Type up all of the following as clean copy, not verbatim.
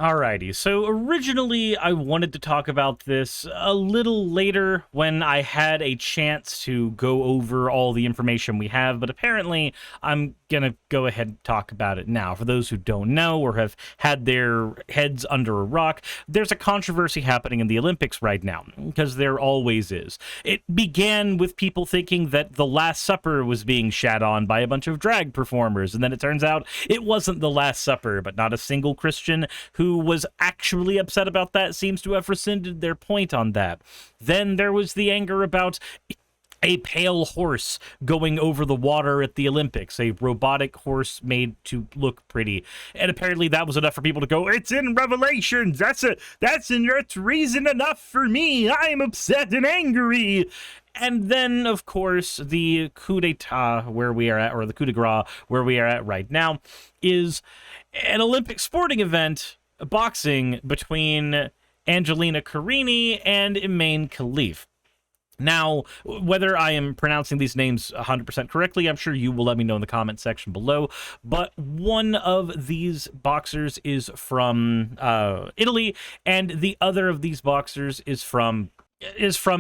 Alrighty, so originally I wanted to talk about this a little later when I had a chance to go over all the information we have, but apparently I'm gonna go ahead and talk about it now. For those who don't know or have had their heads under a rock, there's a controversy happening in the Olympics right now, because there always is. It began with people thinking that the Last Supper was being shat on by a bunch of drag performers, and then it turns out it wasn't the Last Supper, but not a single Christian who was actually upset about that seems to have rescinded their point on that. Then there was the anger about a pale horse going over the water at the Olympics, a robotic horse made to look pretty. And apparently that was enough for people to go, it's in Revelations, that's reason enough for me, I'm upset and angry. And then, of course, the coup d'etat where we are at, or the coup de grace where we are at right now, is an Olympic sporting event, boxing, between Angelina Carini and Emaine Khalif. Now, whether I am pronouncing these names 100% correctly, I'm sure you will let me know in the comment section below, but one of these boxers is from Italy, and the other of these boxers is from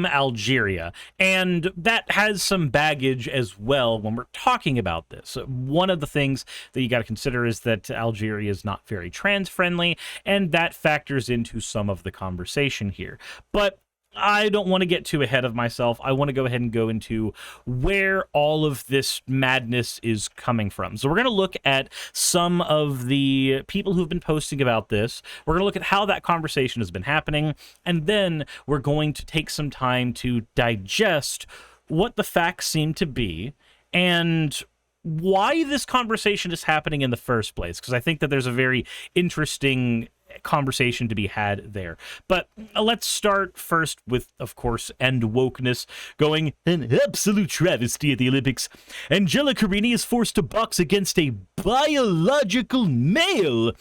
Algeria, and that has some baggage as well when we're talking about this. One of the things that you got to consider is that Algeria is not very trans-friendly, and that factors into some of the conversation here. But I don't want to get too ahead of myself. I want to go ahead and go into where all of this madness is coming from. So we're going to look at some of the people who've been posting about this. We're going to look at how that conversation has been happening, and then we're going to take some time to digest what the facts seem to be and why this conversation is happening in the first place, because I think that there's a very interesting conversation to be had there. But let's start first with, of course, end wokeness going, an absolute travesty at the Olympics. Angela Carini is forced to box against a biological male.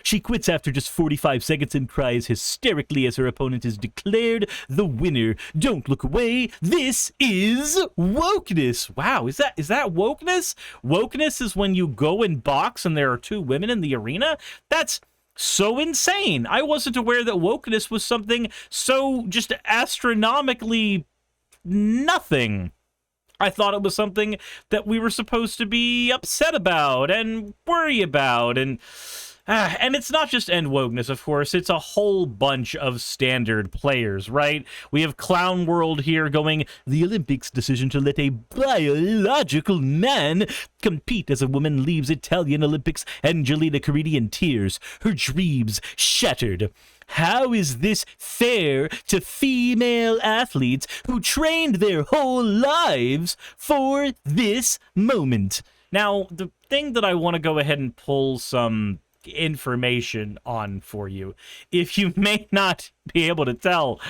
She quits after just 45 seconds and cries hysterically as her opponent is declared the winner. Don't look away. This is wokeness. Wow, is that wokeness? Wokeness is when you go and box and there are two women in the arena? That's so insane. I wasn't aware that wokeness was something so just astronomically nothing. I thought it was something that we were supposed to be upset about and worry about, and it's not just end wokeness, of course. It's a whole bunch of standard players, right? We have Clown World here going, the Olympics decision to let a biological man compete as a woman leaves Italian Olympics. Angelina Carini in tears, her dreams shattered. How is this fair to female athletes who trained their whole lives for this moment? Now, the thing that I want to go ahead and pull some information on for you, if you may not be able to tell,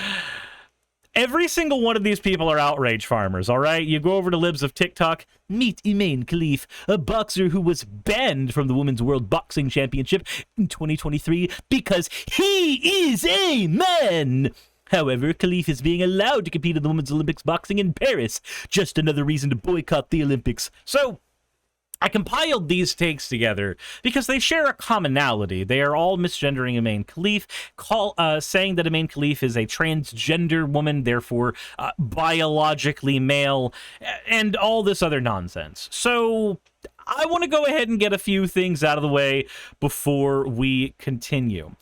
every single one of these people are outrage farmers, all right? You go over to Libs of TikTok, meet Emaine Khalif, a boxer who was banned from the Women's World Boxing Championship in 2023 because he is a man. However, Khalif is being allowed to compete in the Women's Olympics boxing in Paris. Just another reason to boycott the Olympics. So I compiled these takes together because they share a commonality. They are all misgendering Emaine Khalif, saying that Emaine Khalif is a transgender woman, therefore biologically male, and all this other nonsense. So I want to go ahead and get a few things out of the way before we continue.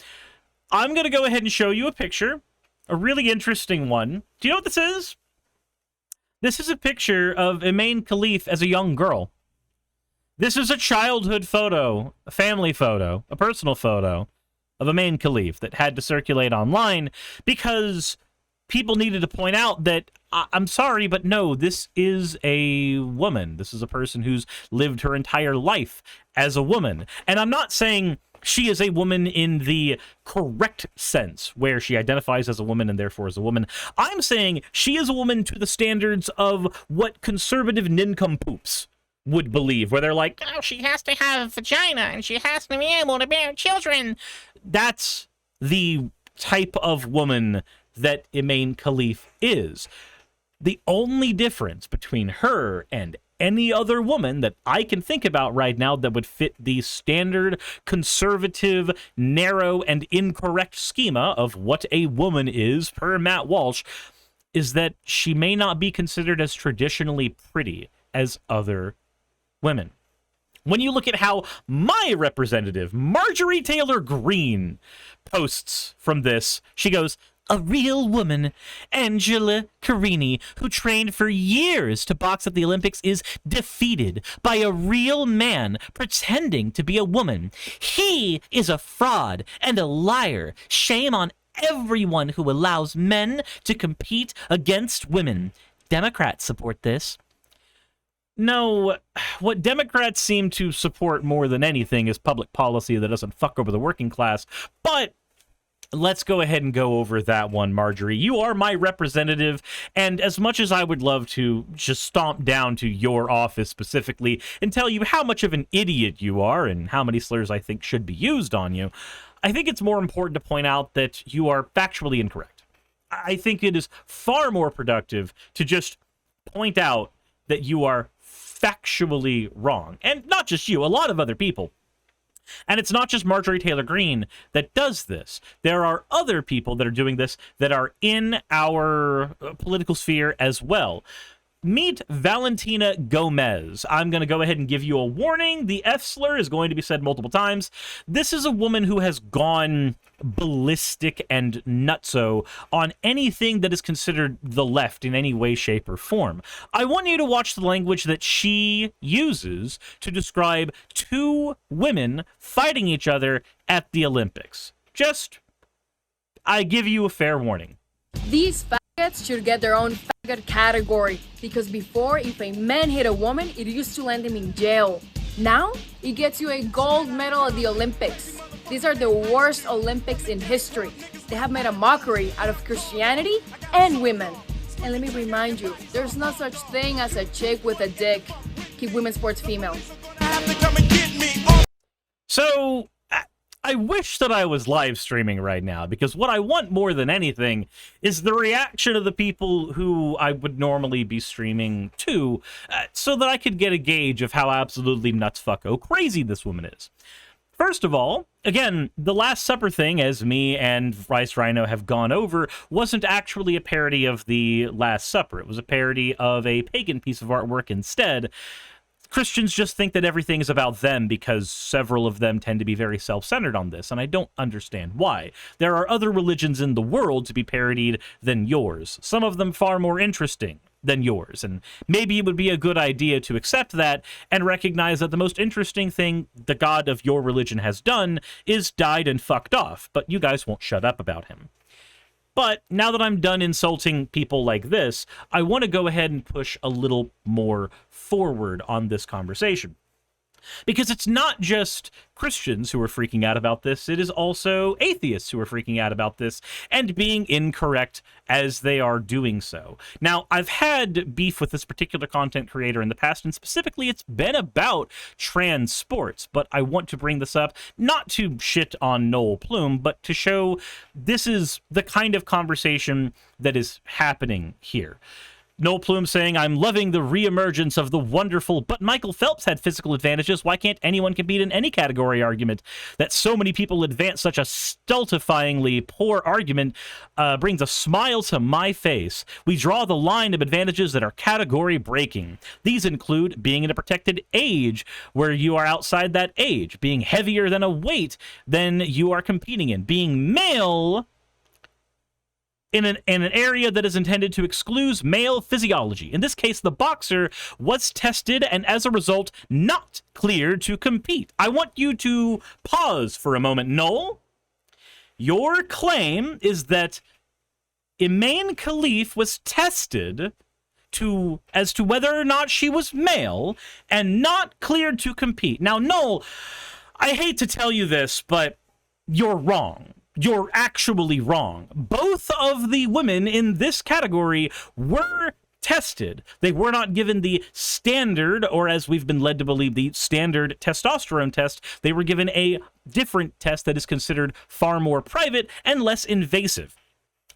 I'm going to go ahead and show you a picture, a really interesting one. Do you know what this is? This is a picture of Emaine Khalif as a young girl. This is a childhood photo, a family photo, a personal photo of Emaine Khalif that had to circulate online because people needed to point out that, I'm sorry, but no, this is a woman. This is a person who's lived her entire life as a woman. And I'm not saying she is a woman in the correct sense, where she identifies as a woman and therefore is a woman. I'm saying she is a woman to the standards of what conservative nincompoops would believe, where they're like, oh, she has to have a vagina and she has to be able to bear children. That's the type of woman that Emaine Khalif is. The only difference between her and any other woman that I can think about right now that would fit the standard conservative, narrow, and incorrect schema of what a woman is per Matt Walsh, is that she may not be considered as traditionally pretty as other women. When you look at how my representative, Marjorie Taylor Greene, posts from this, she goes, "A real woman, Angela Carini, who trained for years to box at the Olympics, is defeated by a real man pretending to be a woman. He is a fraud and a liar. Shame on everyone who allows men to compete against women. Democrats support this." No, what Democrats seem to support more than anything is public policy that doesn't fuck over the working class. But let's go ahead and go over that one, Marjorie. You are my representative, and as much as I would love to just stomp down to your office specifically and tell you how much of an idiot you are and how many slurs I think should be used on you, I think it's more important to point out that you are factually incorrect. I think it is far more productive to just point out that you are factually wrong. And not just you, a lot of other people. And it's not just Marjorie Taylor Greene that does this. There are other people that are doing this that are in our political sphere as well. Meet Valentina Gomez. I'm going to go ahead and give you a warning. The F slur is going to be said multiple times. This is a woman who has gone ballistic and nutso on anything that is considered the left in any way, shape, or form. I want you to watch the language that she uses to describe two women fighting each other at the Olympics. I give you a fair warning. These faggots should get their own faggot category, because before, if a man hit a woman, it used to land him in jail. Now, it gets you a gold medal at the Olympics. These are the worst Olympics in history. They have made a mockery out of Christianity and women. And let me remind you, there's no such thing as a chick with a dick. Keep women's sports female. So, I wish that I was live streaming right now, because what I want more than anything is the reaction of the people who I would normally be streaming to, so that I could get a gauge of how absolutely nuts fucko crazy this woman is. First of all, again, the Last Supper thing, as me and Rice Rhino have gone over, wasn't actually a parody of the Last Supper. It was a parody of a pagan piece of artwork instead. Christians just think that everything is about them because several of them tend to be very self-centered on this, and I don't understand why. There are other religions in the world to be parodied than yours, some of them far more interesting than yours, and maybe it would be a good idea to accept that and recognize that the most interesting thing the god of your religion has done is died and fucked off, but you guys won't shut up about him. But now that I'm done insulting people like this, I want to go ahead and push a little more forward on this conversation. Because it's not just Christians who are freaking out about this, it is also atheists who are freaking out about this and being incorrect as they are doing so. Now, I've had beef with this particular content creator in the past, and specifically it's been about trans sports, but I want to bring this up not to shit on Noel Plume, but to show this is the kind of conversation that is happening here. Noel Plume saying, "I'm loving the reemergence of the wonderful, but Michael Phelps had physical advantages. Why can't anyone compete in any category argument? That so many people advance such a stultifyingly poor argument brings a smile to my face. We draw the line of advantages that are category breaking. These include being in a protected age where you are outside that age, being heavier than a weight than you are competing in, being male in an area that is intended to exclude male physiology. In this case, the boxer was tested and as a result not cleared to compete." I want you to pause for a moment, Noel. Your claim is that Imaine Khalif was tested as to whether or not she was male and not cleared to compete. Now, Noel, I hate to tell you this, but you're wrong. You're actually wrong. Both of the women in this category were tested. They were not given the standard, or as we've been led to believe, the standard testosterone test. They were given a different test that is considered far more private and less invasive.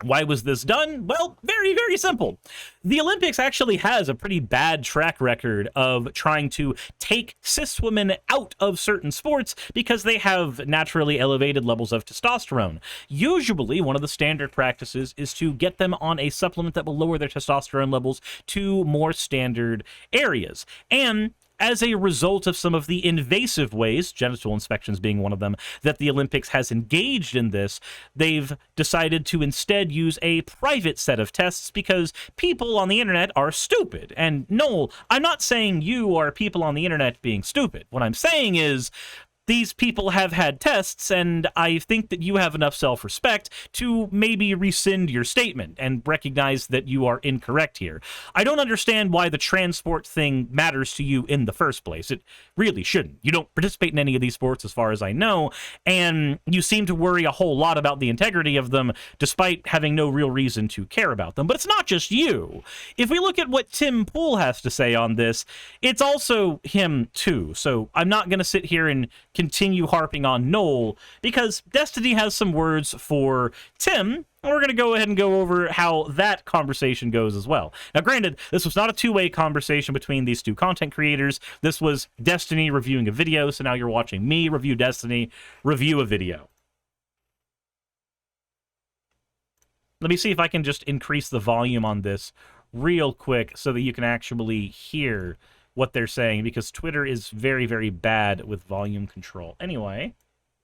Why was this done? Well, very, very simple. The Olympics actually has a pretty bad track record of trying to take cis women out of certain sports because they have naturally elevated levels of testosterone. Usually, one of the standard practices is to get them on a supplement that will lower their testosterone levels to more standard areas. And as a result of some of the invasive ways, genital inspections being one of them, that the Olympics has engaged in this, they've decided to instead use a private set of tests because people on the internet are stupid. And Noel, I'm not saying you are people on the internet being stupid. What I'm saying is, these people have had tests, and I think that you have enough self-respect to maybe rescind your statement and recognize that you are incorrect here. I don't understand why the transport thing matters to you in the first place. It really shouldn't. You don't participate in any of these sports as far as I know, and you seem to worry a whole lot about the integrity of them despite having no real reason to care about them. But it's not just you. If we look at what Tim Pool has to say on this, it's also him too. So I'm not going to sit here and continue harping on Noel, because Destiny has some words for Tim, and we're going to go ahead and go over how that conversation goes as well. Now, granted, this was not a two-way conversation between these two content creators. This was Destiny reviewing a video, so now you're watching me review Destiny, review a video. Let me see if I can just increase the volume on this real quick so that you can actually hear what they're saying, because Twitter is very, very bad with volume control. Anyway.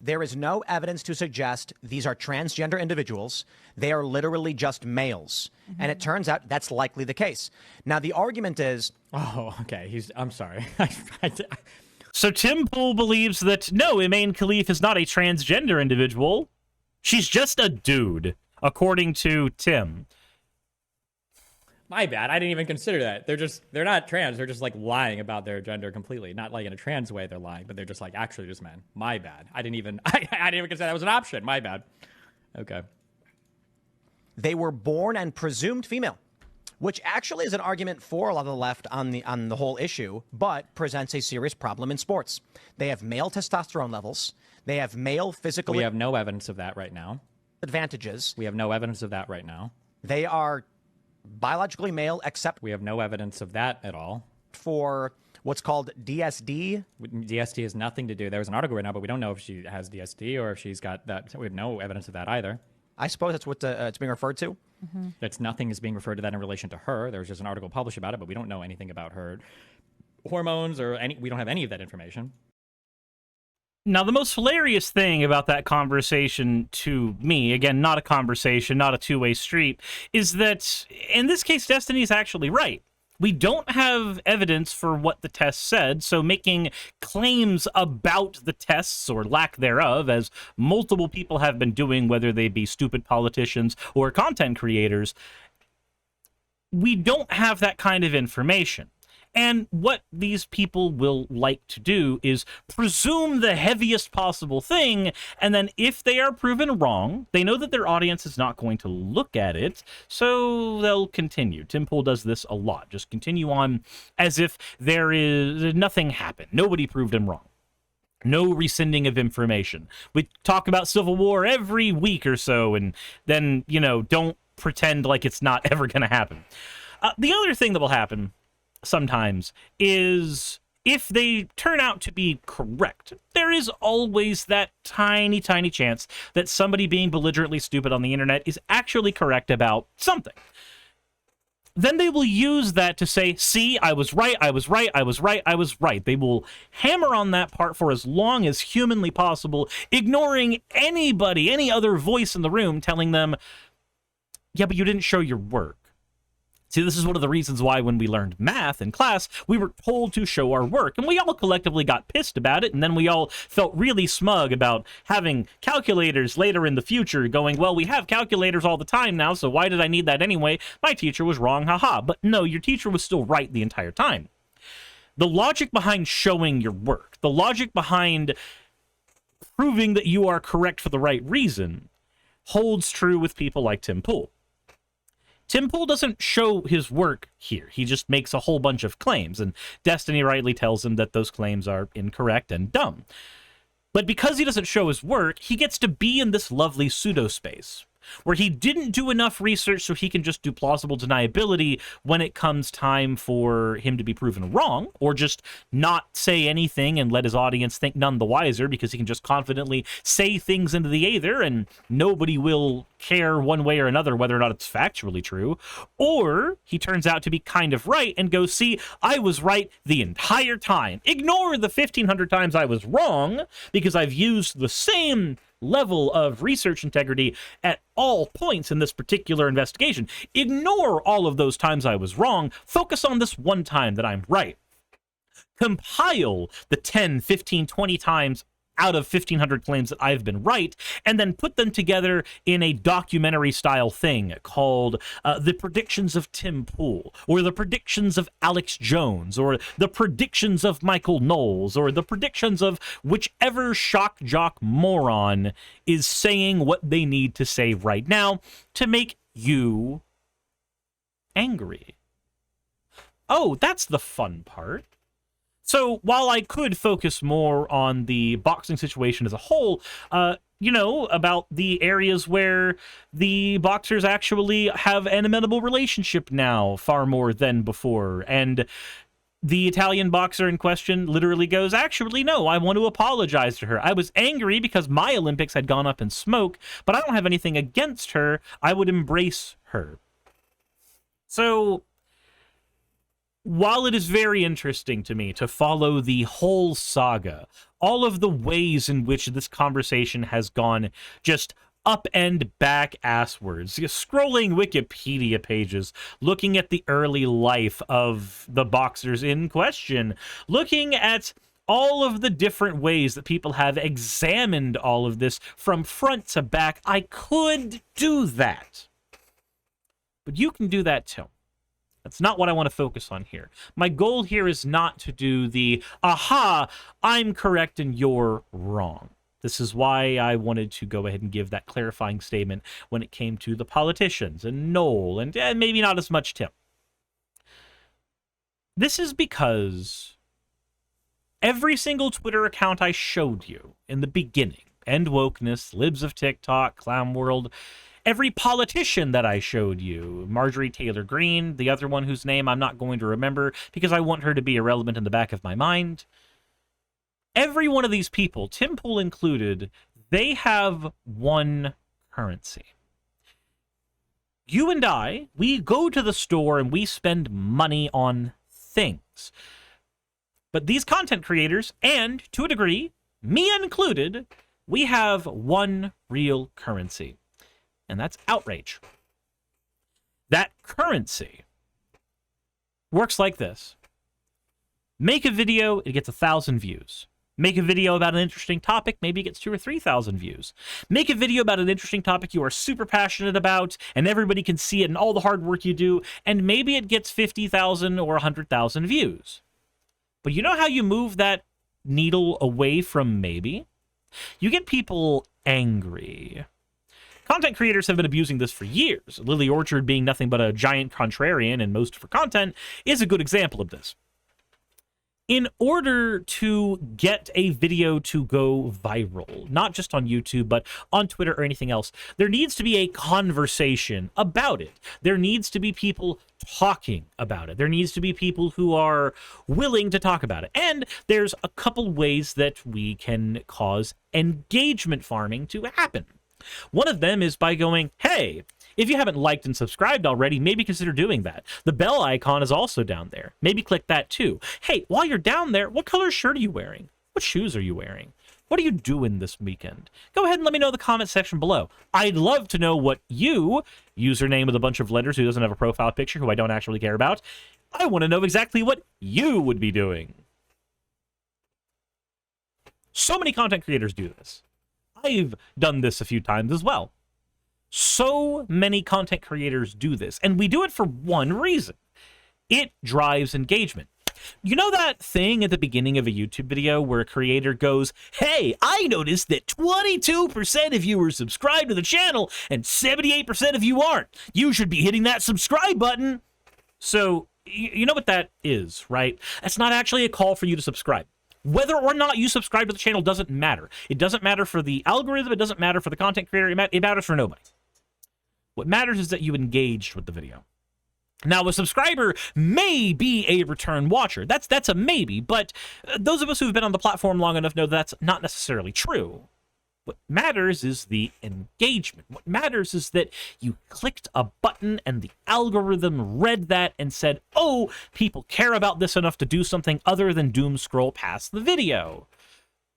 There is no evidence to suggest these are transgender individuals. They are literally just males. Mm-hmm. And it turns out that's likely the case. Now, the argument is... Oh, okay. I'm sorry. So Tim Pool believes that, no, Imaine Khalif is not a transgender individual. She's just a dude, according to Tim. My bad. I didn't even consider that. They're not trans. They're just like lying about their gender completely. Not like in a trans way they're lying, but they're just like actually just men. My bad. I didn't even consider that was an option. My bad. Okay. They were born and presumed female, which actually is an argument for a lot of the left on the whole issue, but presents a serious problem in sports. They have male testosterone levels. They have male physical... We have no evidence of that right now. ...advantages. We have no evidence of that right now. They are biologically male, except... We have no evidence of that at all. ...for what's called DSD. DSD has nothing to do... There was an article right now, but we don't know if she has DSD or if she's got that. We have no evidence of that either. I suppose that's what it's being referred to. Mm-hmm. That's nothing is being referred to that in relation to her. There was just an article published about it, but we don't know anything about her hormones or any... We don't have any of that information. Now, the most hilarious thing about that conversation to me, again, not a conversation, not a two-way street, is that, in this case, Destiny's actually right. We don't have evidence for what the test said, so making claims about the tests, or lack thereof, as multiple people have been doing, whether they be stupid politicians or content creators, we don't have that kind of information. And what these people will like to do is presume the heaviest possible thing, and then if they are proven wrong, they know that their audience is not going to look at it, so they'll continue. Tim Pool does this a lot. Just continue on as if nothing happened. Nobody proved him wrong. No rescinding of information. We talk about Civil War every week or so, and then, don't pretend like it's not ever going to happen. The other thing that will happen sometimes is, if they turn out to be correct, there is always that tiny, tiny chance that somebody being belligerently stupid on the internet is actually correct about something. Then they will use that to say, see, I was right, I was right, I was right, I was right. They will hammer on that part for as long as humanly possible, ignoring anybody, any other voice in the room telling them, yeah, but you didn't show your work. See, this is one of the reasons why when we learned math in class, we were told to show our work, and we all collectively got pissed about it, and then we all felt really smug about having calculators later in the future going, well, we have calculators all the time now, so why did I need that anyway? My teacher was wrong, haha. But no, your teacher was still right the entire time. The logic behind showing your work, the logic behind proving that you are correct for the right reason, holds true with people like Tim Pool. Tim Pool doesn't show his work here. He just makes a whole bunch of claims, and Destiny rightly tells him that those claims are incorrect and dumb. But because he doesn't show his work, he gets to be in this lovely pseudo-space. where he didn't do enough research so he can just do plausible deniability when it comes time for him to be proven wrong, or just not say anything and let his audience think none the wiser because he can just confidently say things into the aether and nobody will care one way or another whether or not it's factually true. Or he turns out to be kind of right and goes, see, I was right the entire time. Ignore the 1,500 times I was wrong because I've used the same level of research integrity at all points in this particular investigation. Ignore all of those times I was wrong. Focus on this one time that I'm right. Compile the 10, 15, 20 times out of 1,500 claims that I've been right, and then put them together in a documentary-style thing called The Predictions of Tim Pool, or The Predictions of Alex Jones, or The Predictions of Michael Knowles, or The Predictions of whichever shock jock moron is saying what they need to say right now to make you angry. Oh, that's the fun part. So while I could focus more on the boxing situation as a whole, about the areas where the boxers actually have an amenable relationship now far more than before. And the Italian boxer in question literally goes, actually, no, I want to apologize to her. I was angry because my Olympics had gone up in smoke, but I don't have anything against her. I would embrace her. So while it is very interesting to me to follow the whole saga, all of the ways in which this conversation has gone just up and back asswards, scrolling Wikipedia pages, looking at the early life of the boxers in question, looking at all of the different ways that people have examined all of this from front to back, I could do that. But you can do that too. That's not what I want to focus on here. My goal here is not to do the, aha, I'm correct and you're wrong. This is why I wanted to go ahead and give that clarifying statement when it came to the politicians and Noel and maybe not as much Tim. This is because every single Twitter account I showed you in the beginning, End Wokeness, Libs of TikTok, Clown World, every politician that I showed you, Marjorie Taylor Greene, the other one whose name I'm not going to remember because I want her to be irrelevant in the back of my mind. Every one of these people, Tim Pool included, they have one currency. You and I, we go to the store and we spend money on things. But these content creators, and to a degree, me included, we have one real currency. And that's outrage. That currency works like this. Make a video, it gets 1,000 views. Make a video about an interesting topic, maybe it gets 2,000 or 3,000 views. Make a video about an interesting topic you are super passionate about, and everybody can see it and all the hard work you do, and maybe it gets 50,000 or 100,000 views. But you know how you move that needle away from maybe? You get people angry. Content creators have been abusing this for years. Lily Orchard, being nothing but a giant contrarian in most of her content, is a good example of this. In order to get a video to go viral, not just on YouTube, but on Twitter or anything else, there needs to be a conversation about it. There needs to be people talking about it. There needs to be people who are willing to talk about it. And there's a couple ways that we can cause engagement farming to happen. One of them is by going, hey, if you haven't liked and subscribed already, maybe consider doing that. The bell icon is also down there. Maybe click that too. Hey, while you're down there, what color shirt are you wearing? What shoes are you wearing? What are you doing this weekend? Go ahead and let me know in the comment section below. I'd love to know what you, username with a bunch of letters who doesn't have a profile picture, who I don't actually care about, I want to know exactly what you would be doing. So many content creators do this. I've done this a few times as well. So many content creators do this, and we do it for one reason. It drives engagement. You know that thing at the beginning of a YouTube video where a creator goes, hey, I noticed that 22% of you are subscribed to the channel and 78% of you aren't. You should be hitting that subscribe button. So, you know what that is, right? That's not actually a call for you to subscribe. Whether or not you subscribe to the channel doesn't matter. It doesn't matter for the algorithm. It doesn't matter for the content creator. It matters for nobody. What matters is that you engaged with the video. Now, a subscriber may be a return watcher. That's a maybe, but those of us who've been on the platform long enough know that's not necessarily true. What matters is the engagement. What matters is that you clicked a button and the algorithm read that and said, oh, people care about this enough to do something other than doom scroll past the video.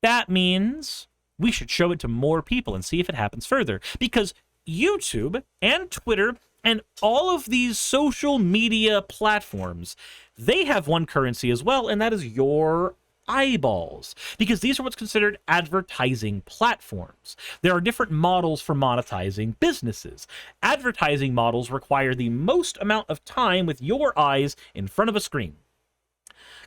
That means we should show it to more people and see if it happens further. Because YouTube and Twitter and all of these social media platforms, they have one currency as well, and that is your eyeballs, because these are what's considered advertising platforms. There are different models for monetizing businesses. Advertising models require the most amount of time with your eyes in front of a screen.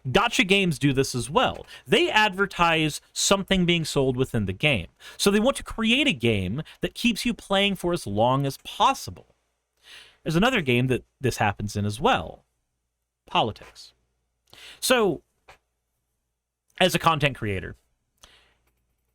Gacha games do this as well. They advertise something being sold within the game. So they want to create a game that keeps you playing for as long as possible. There's another game that this happens in as well. Politics. So, as a content creator,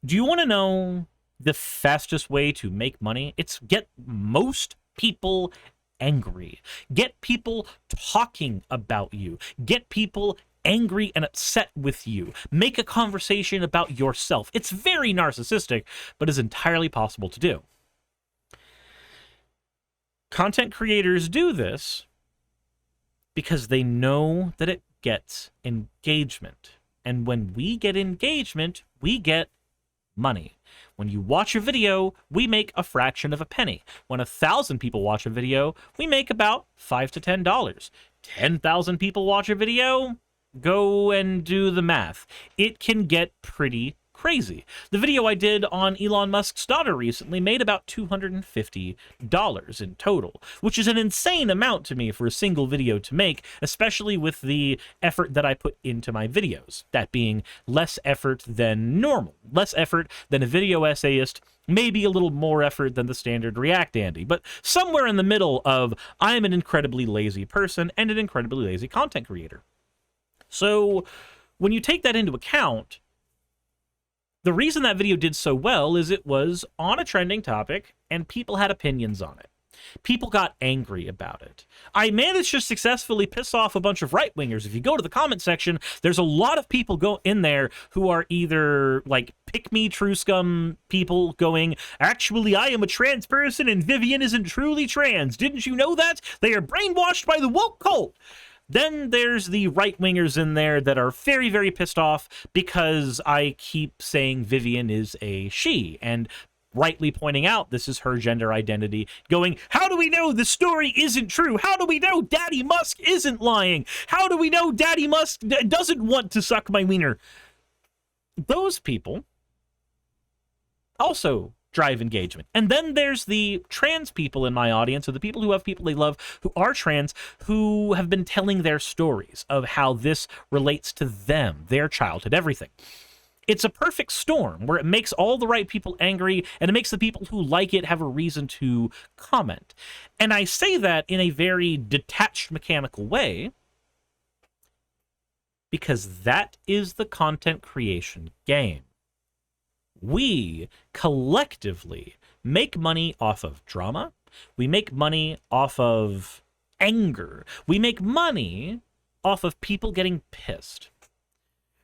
do you want to know the fastest way to make money? It's get most people angry. Get people talking about you. Get people angry and upset with you. Make a conversation about yourself. It's very narcissistic, but is entirely possible to do. Content creators do this because they know that it gets engagement. And when we get engagement, we get money. When you watch a video, we make a fraction of a penny. When 1,000 people watch a video, we make about $5 to $10. 10,000 people watch a video, go and do the math. It can get pretty crazy. The video I did on Elon Musk's daughter recently made about $250 in total, which is an insane amount to me for a single video to make, especially with the effort that I put into my videos. That being less effort than normal, less effort than a video essayist, maybe a little more effort than the standard React Andy, but somewhere in the middle of I am an incredibly lazy person and an incredibly lazy content creator. So when you take that into account, the reason that video did so well is it was on a trending topic and people had opinions on it. People got angry about it. I managed to successfully piss off a bunch of right-wingers. If you go to the comment section, there's a lot of people in there who are either like pick-me true scum people going, actually, I am a trans person and Vivian isn't truly trans. Didn't you know that? They are brainwashed by the woke cult. Then there's the right-wingers in there that are very, very pissed off because I keep saying Vivian is a she, and rightly pointing out this is her gender identity, going, how do we know the story isn't true? How do we know Daddy Musk isn't lying? How do we know Daddy Musk doesn't want to suck my wiener? Those people also drive engagement. And then there's the trans people in my audience, or the people who have people they love who are trans, who have been telling their stories of how this relates to them, their childhood, everything. It's a perfect storm where it makes all the right people angry, and it makes the people who like it have a reason to comment. And I say that in a very detached, mechanical way, because that is the content creation game. We collectively make money off of drama. We make money off of anger. We make money off of people getting pissed.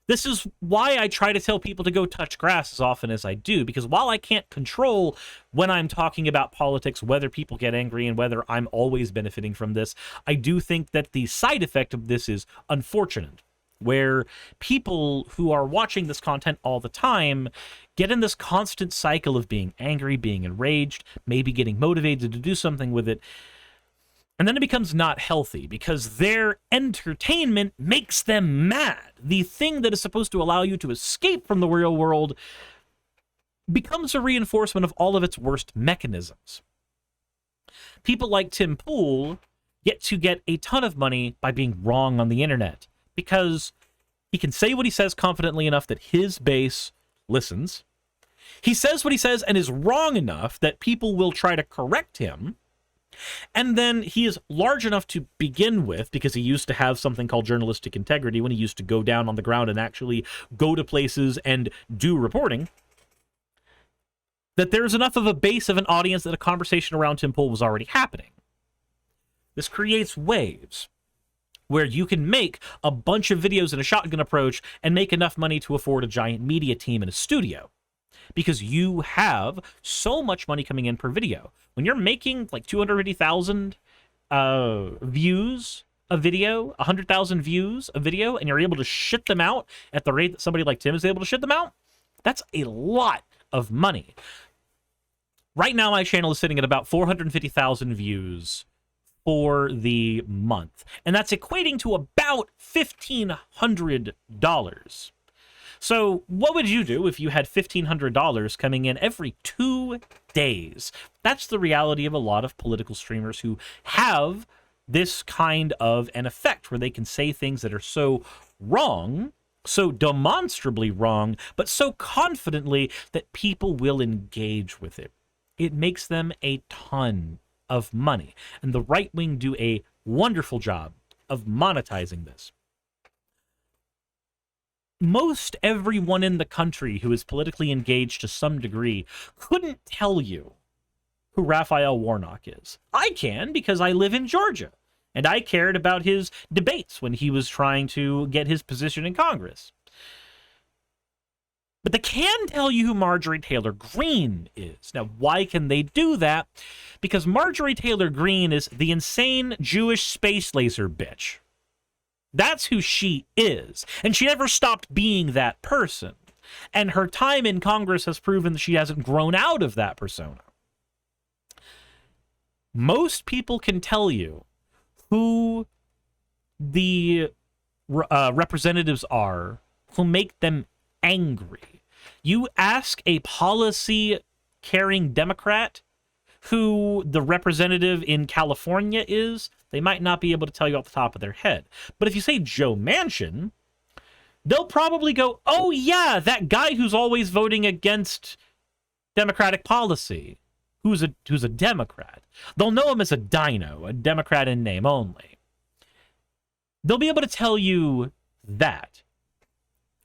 This is why I try to tell people to go touch grass as often as I do, because while I can't control when I'm talking about politics, whether people get angry and whether I'm always benefiting from this, I do think that the side effect of this is unfortunate, where people who are watching this content all the time get in this constant cycle of being angry, being enraged, maybe getting motivated to do something with it. And then it becomes not healthy because their entertainment makes them mad. The thing that is supposed to allow you to escape from the real world becomes a reinforcement of all of its worst mechanisms. People like Tim Pool get to get a ton of money by being wrong on the internet, because he can say what he says confidently enough that his base listens. He says what he says and is wrong enough that people will try to correct him. And then he is large enough to begin with, because he used to have something called journalistic integrity when he used to go down on the ground and actually go to places and do reporting. that there's enough of a base of an audience that a conversation around Tim Pool was already happening. This creates waves where you can make a bunch of videos in a shotgun approach and make enough money to afford a giant media team in a studio. Because you have so much money coming in per video. When you're making like 250,000 views a video, 100,000 views a video, and you're able to shit them out at the rate that somebody like Tim is able to shit them out, that's a lot of money. Right now, my channel is sitting at about 450,000 views for the month, and that's equating to about $1,500. So what would you do if you had $1,500 coming in every 2 days? That's the reality of a lot of political streamers who have this kind of an effect where they can say things that are so wrong, so demonstrably wrong, but so confidently that people will engage with it. It makes them a ton of money. And the right wing do a wonderful job of monetizing this. Most everyone in the country who is politically engaged to some degree couldn't tell you who Raphael Warnock is. I can, because I live in Georgia, and I cared about his debates when he was trying to get his position in Congress. But they can tell you who Marjorie Taylor Greene is. Now, why can they do that? Because Marjorie Taylor Greene is the insane Jewish space laser bitch. That's who she is. And she never stopped being that person. And her time in Congress has proven that she hasn't grown out of that persona. Most people can tell you who the representatives are who make them angry. You ask a policy-carrying Democrat who the representative in California is, they might not be able to tell you off the top of their head. But if you say Joe Manchin, they'll probably go, oh yeah, that guy who's always voting against Democratic policy, who's a Democrat. They'll know him as a dino, a Democrat in name only. They'll be able to tell you that.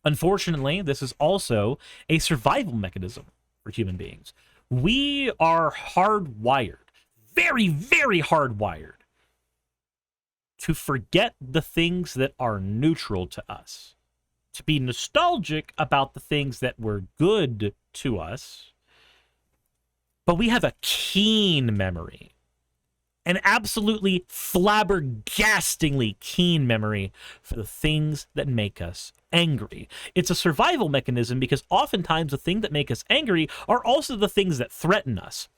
Unfortunately, this is also a survival mechanism for human beings. We are hardwired, very, very hardwired, to forget the things that are neutral to us, to be nostalgic about the things that were good to us, but we have a keen memory, an absolutely flabbergastingly keen memory for the things that make us angry. It's a survival mechanism because oftentimes the things that make us angry are also the things that threaten us.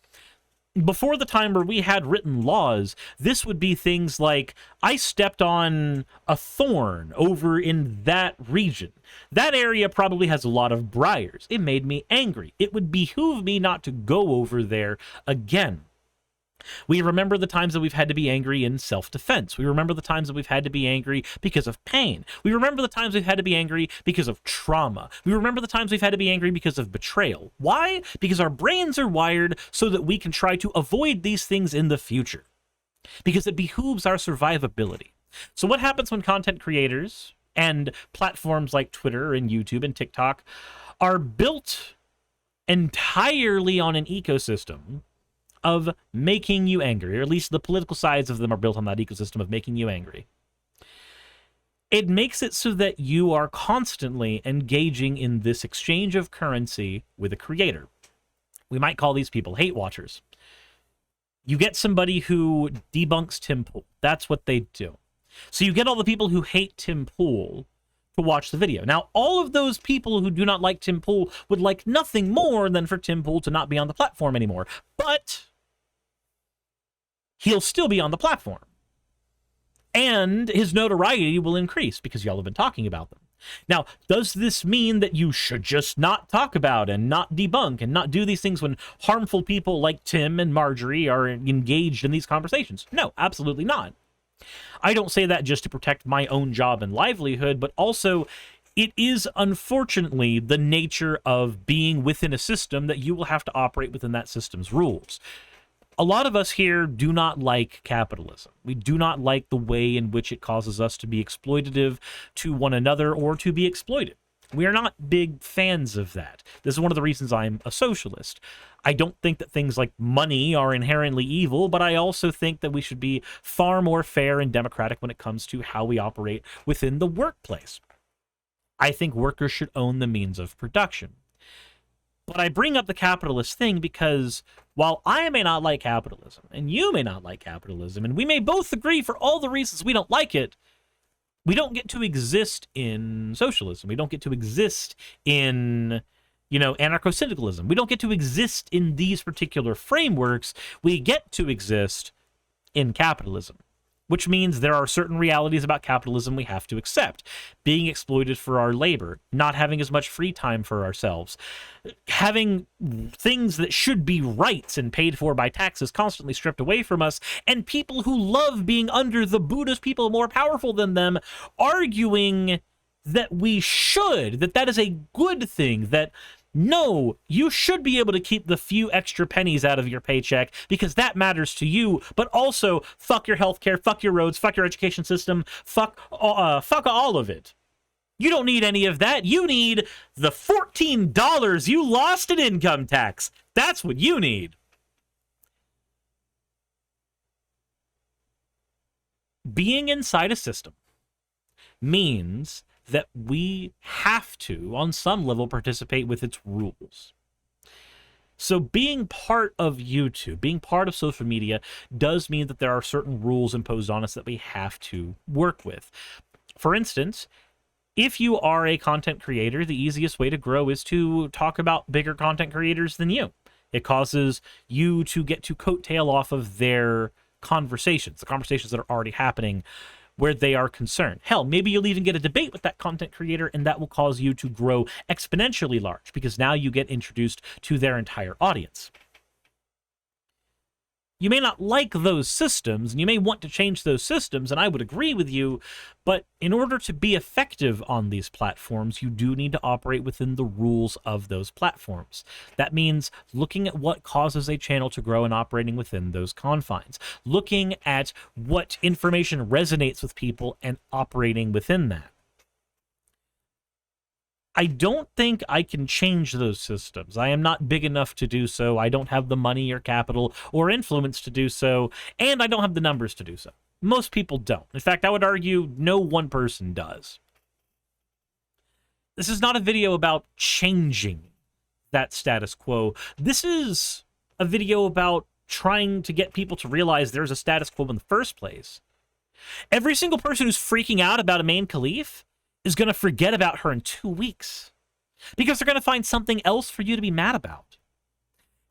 Before the time where we had written laws, this would be things like, I stepped on a thorn over in that region. That area probably has a lot of briars. It made me angry. It would behoove me not to go over there again. We remember the times that we've had to be angry in self-defense. We remember the times that we've had to be angry because of pain. We remember the times we've had to be angry because of trauma. We remember the times we've had to be angry because of betrayal. Why? Because our brains are wired so that we can try to avoid these things in the future. Because it behooves our survivability. So what happens when content creators and platforms like Twitter and YouTube and TikTok are built entirely on an ecosystem of making you angry, or at least the political sides of them are built on that ecosystem of making you angry? It makes it so that you are constantly engaging in this exchange of currency with a creator. We might call these people hate watchers. You get somebody who debunks Tim Pool. That's what they do. So you get all the people who hate Tim Pool to watch the video. Now, all of those people who do not like Tim Pool would like nothing more than for Tim Pool to not be on the platform anymore. But he'll still be on the platform. And his notoriety will increase because y'all have been talking about them. Now, does this mean that you should just not talk about and not debunk and not do these things when harmful people like Tim and Marjorie are engaged in these conversations? No, absolutely not. I don't say that just to protect my own job and livelihood, but also it is unfortunately the nature of being within a system that you will have to operate within that system's rules. A lot of us here do not like capitalism. We do not like the way in which it causes us to be exploitative to one another or to be exploited. We are not big fans of that. This is one of the reasons I'm a socialist. I don't think that things like money are inherently evil, but I also think that we should be far more fair and democratic when it comes to how we operate within the workplace. I think workers should own the means of production. But I bring up the capitalist thing because while I may not like capitalism, and you may not like capitalism, and we may both agree for all the reasons we don't like it, we don't get to exist in socialism. We don't get to exist in, anarcho-syndicalism. We don't get to exist in these particular frameworks. We get to exist in capitalism, which means there are certain realities about capitalism we have to accept. Being exploited for our labor, not having as much free time for ourselves, having things that should be rights and paid for by taxes constantly stripped away from us, and people who love being under the boot of people more powerful than them, arguing that we should, that is a good thing, that no, you should be able to keep the few extra pennies out of your paycheck because that matters to you, but also fuck your healthcare, fuck your roads, fuck your education system, fuck all of it. You don't need any of that. You need the $14 you lost in income tax. That's what you need. Being inside a system means that we have to, on some level, participate with its rules. So being part of YouTube, being part of social media, does mean that there are certain rules imposed on us that we have to work with. For instance, if you are a content creator, the easiest way to grow is to talk about bigger content creators than you. It causes you to get to coattail off of their conversations, the conversations that are already happening where they are concerned. Hell, maybe you'll even get a debate with that content creator, and that will cause you to grow exponentially large because now you get introduced to their entire audience. You may not like those systems, and you may want to change those systems, and I would agree with you, but in order to be effective on these platforms, you do need to operate within the rules of those platforms. That means looking at what causes a channel to grow and operating within those confines. Looking at what information resonates with people and operating within that. I don't think I can change those systems. I am not big enough to do so. I don't have the money or capital or influence to do so, and I don't have the numbers to do so. Most people don't. In fact, I would argue no one person does. This is not a video about changing that status quo. This is a video about trying to get people to realize there's a status quo in the first place. Every single person who's freaking out about a main Khalif is going to forget about her in 2 weeks because they're going to find something else for you to be mad about.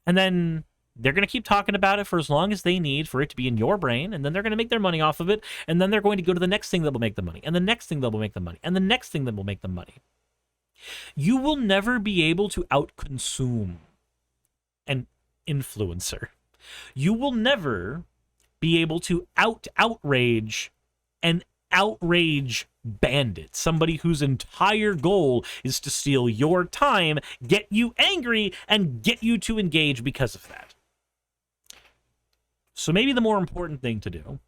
And then they're going to keep talking about it for as long as they need for it to be in your brain, and then they're going to make their money off of it, and then they're going to go to the next thing that will make the money, and the next thing that will make the money, and the next thing that will make the money. You will never be able to outconsume an influencer. You will never be able to outrage an outrage bandit, somebody whose entire goal is to steal your time, get you angry, and get you to engage because of that. So maybe the more important thing to do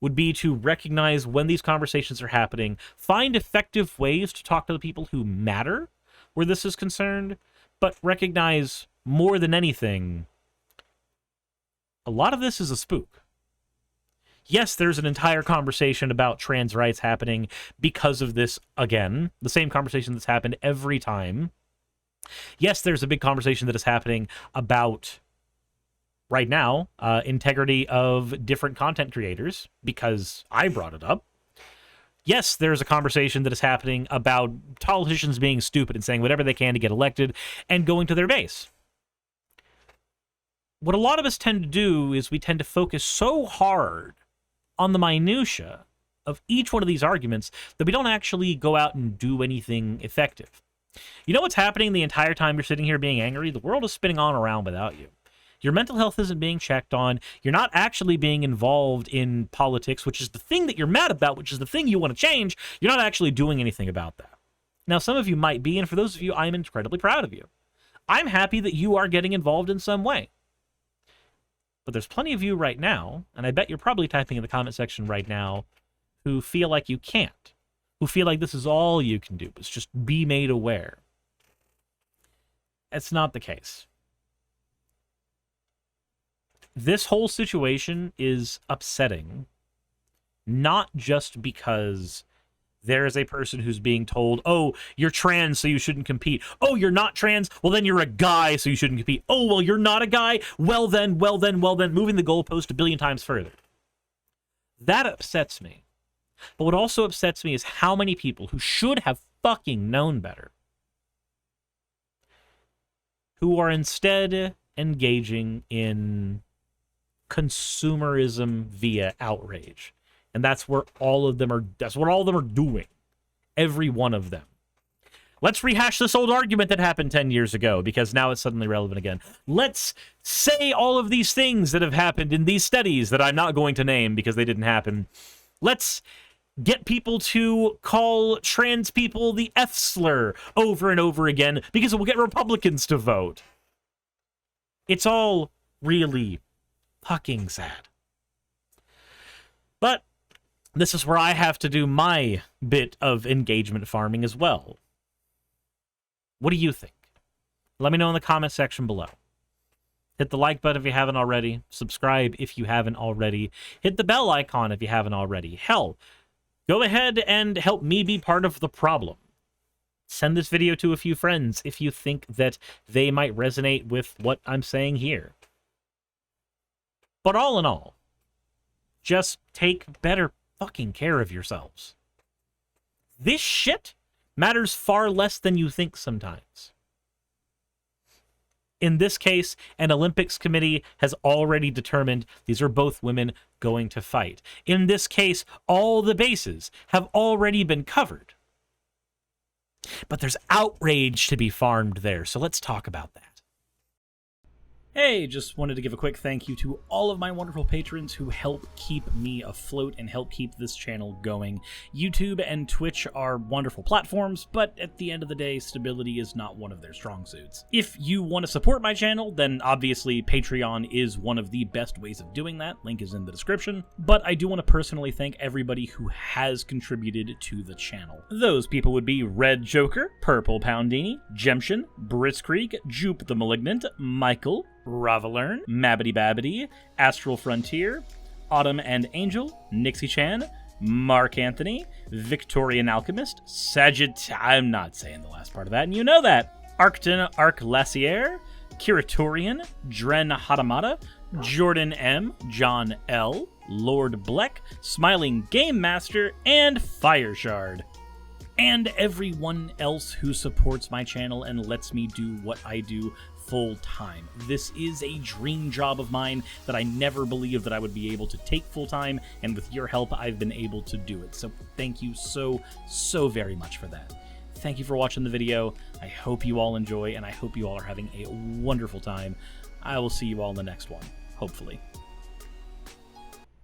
would be to recognize when these conversations are happening, find effective ways to talk to the people who matter where this is concerned, but recognize more than anything, a lot of this is a spook. Yes, there's an entire conversation about trans rights happening because of this, again, the same conversation that's happened every time. Yes, there's a big conversation that is happening about, right now, integrity of different content creators, because I brought it up. Yes, there's a conversation that is happening about politicians being stupid and saying whatever they can to get elected and going to their base. What a lot of us tend to do is we tend to focus so hard on the minutia of each one of these arguments that we don't actually go out and do anything effective. You know what's happening the entire time you're sitting here being angry? The world is spinning on around without you. Your mental health isn't being checked on. You're not actually being involved in politics, which is the thing that you're mad about, which is the thing you want to change. You're not actually doing anything about that. Now, some of you might be, and for those of you, I'm incredibly proud of you. I'm happy that you are getting involved in some way. But there's plenty of you right now, and I bet you're probably typing in the comment section right now, who feel like you can't, who feel like this is all you can do, is just be made aware. It's not the case. This whole situation is upsetting, not just because there is a person who's being told, oh, you're trans, so you shouldn't compete. Oh, you're not trans? Well, then you're a guy, so you shouldn't compete. Oh, well, you're not a guy? Well, then, moving the goalpost a billion times further. That upsets me. But what also upsets me is how many people who should have fucking known better, who are instead engaging in consumerism via outrage. And that's where all of them are, that's what all of them are doing. Every one of them. Let's rehash this old argument that happened 10 years ago, because now it's suddenly relevant again. Let's say all of these things that have happened in these studies that I'm not going to name because they didn't happen. Let's get people to call trans people the F slur over and over again because it will get Republicans to vote. It's all really fucking sad. But this is where I have to do my bit of engagement farming as well. What do you think? Let me know in the comment section below. Hit the like button if you haven't already. Subscribe if you haven't already. Hit the bell icon if you haven't already. Hell, go ahead and help me be part of the problem. Send this video to a few friends if you think that they might resonate with what I'm saying here. But all in all, just take better fucking care of yourselves. This shit matters far less than you think sometimes. In this case, an Olympics committee has already determined these are both women going to fight. In this case, all the bases have already been covered. But there's outrage to be farmed there, so let's talk about that. Hey, just wanted to give a quick thank you to all of my wonderful patrons who help keep me afloat and help keep this channel going. YouTube and Twitch are wonderful platforms, but at the end of the day, stability is not one of their strong suits. If you want to support my channel, then obviously Patreon is one of the best ways of doing that. Link is in the description. But I do want to personally thank everybody who has contributed to the channel. Those people would be Red Joker, Purple Poundini, Jemshin, Briskreek, Jupe the Malignant, Michael, Ravalern, Mabbity Babbity, Astral Frontier, Autumn and Angel, Nixie Chan, Mark Anthony, Victorian Alchemist, I'm not saying the last part of that, and you know that. Arcton Arclacier, Kiratorian, Dren Hadamata, Jordan M, John L, Lord Bleck, Smiling Game Master, and Fireshard. And everyone else who supports my channel and lets me do what I do full time. This is a dream job of mine that I never believed that I would be able to take full time, and with your help, I've been able to do it. So thank you so very much for that. Thank you for watching the video. I hope you all enjoy, and I hope you all are having a wonderful time. I will see you all in the next one, hopefully.